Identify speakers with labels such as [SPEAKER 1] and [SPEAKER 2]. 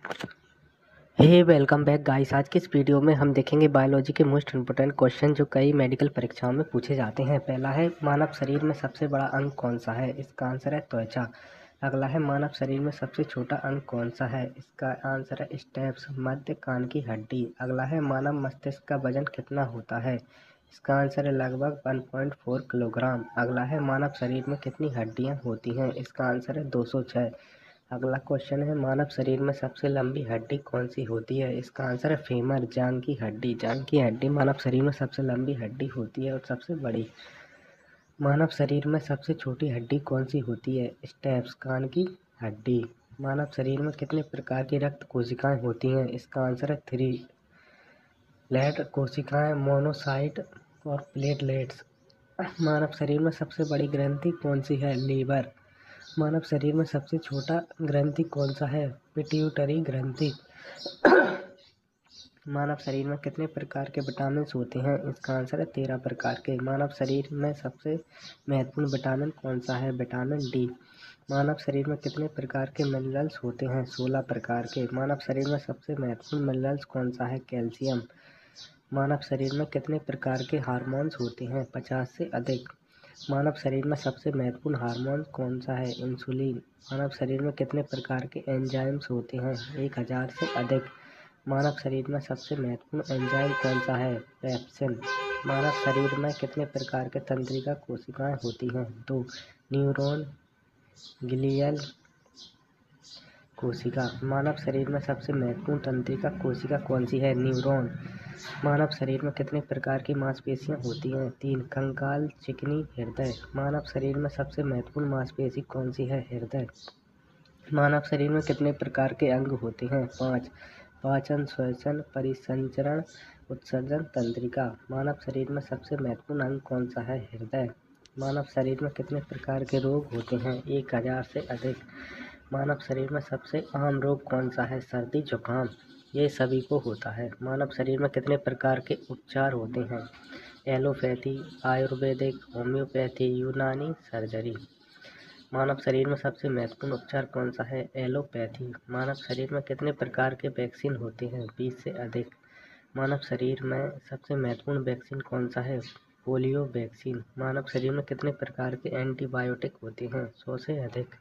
[SPEAKER 1] हे welcome back guys. आज के इस वीडियो में हम देखेंगे बायोलॉजी के मोस्ट इम्पोर्टेंट क्वेश्चन जो कई मेडिकल परीक्षाओं में पूछे जाते हैं। पहला है, मानव शरीर में सबसे बड़ा अंग कौन सा है? इसका आंसर है त्वचा। अगला है, मानव शरीर में सबसे छोटा अंग कौन सा है? इसका आंसर है स्टेप्स, मध्य कान की हड्डी। अगला है, मानव मस्तिष्क का वजन कितना होता है? इसका आंसर है लगभग 1.4 किलोग्राम। अगला है, मानव शरीर में कितनी हड्डियां होती हैं? इसका आंसर है 206। अगला क्वेश्चन है, मानव शरीर में सबसे लंबी हड्डी कौन सी होती है? इसका आंसर है फीमर, जांघ की हड्डी। जांघ की हड्डी मानव शरीर में सबसे लंबी हड्डी होती है और सबसे बड़ी। मानव शरीर में सबसे छोटी हड्डी कौन सी होती है? स्टेप्स, कान की हड्डी। मानव शरीर में कितने प्रकार की रक्त कोशिकाएं होती हैं? इसका आंसर है 3। लेड कोशिकाएं, मोनोसाइट और प्लेटलेट्स। मानव शरीर में सबसे बड़ी ग्रंथि कौन सी है? लीवर। मानव शरीर में सबसे छोटा ग्रंथि कौन सा है? पिट्यूटरी ग्रंथि। मानव शरीर में कितने प्रकार के विटामिन होते हैं? इसका आंसर है 13 प्रकार के। मानव शरीर में सबसे महत्वपूर्ण विटामिन कौन सा है? Vitamin D. मानव शरीर में कितने प्रकार के मिनरल्स होते हैं? 16 प्रकार के। मानव शरीर में सबसे महत्वपूर्ण मिनरल्स कौन सा है? कैल्शियम। मानव शरीर में कितने प्रकार के हार्मोन्स होते हैं? 50 से अधिक। मानव शरीर में सबसे महत्वपूर्ण हार्मोन कौन सा है? इंसुलिन। मानव शरीर में कितने प्रकार के एंजाइम्स होते हैं? 1000 से अधिक। मानव शरीर में सबसे महत्वपूर्ण एंजाइम कौन सा है? पेप्सिन। मानव शरीर में कितने प्रकार के तंत्रिका कोशिकाएं होती हैं? 2। न्यूरॉन, ग्लियल कोशिका। मानव शरीर में सबसे महत्वपूर्ण तंत्रिका कोशिका कौन सी है? न्यूरॉन। मानव शरीर में कितने प्रकार की मांसपेशियां होती हैं? 3। कंकाल, चिकनी, हृदय। मानव शरीर में सबसे महत्वपूर्ण मांसपेशी कौन सी है? हृदय। मानव शरीर में कितने प्रकार के अंग होते हैं? 5। पाचन, श्वसन, परिसंचरण, उत्सर्जन तंत्रिका। मानव शरीर में सबसे महत्वपूर्ण अंग कौन सा है? हृदय। मानव शरीर में कितने प्रकार के रोग होते हैं? 1000 से अधिक। मानव शरीर में सबसे आम रोग कौन सा है? सर्दी, जुकाम। ये सभी को होता है। मानव शरीर में कितने प्रकार के उपचार होते हैं? एलोपैथी, आयुर्वेदिक, होम्योपैथी, यूनानी, सर्जरी। मानव शरीर में सबसे महत्वपूर्ण उपचार कौन सा है? एलोपैथी। मानव शरीर में कितने प्रकार के वैक्सीन होते हैं? 20 से अधिक। मानव शरीर में सबसे महत्वपूर्ण वैक्सीन कौन सा है? Polio vaccine. मानव शरीर में कितने प्रकार के एंटीबायोटिक होते हैं? 100 से अधिक।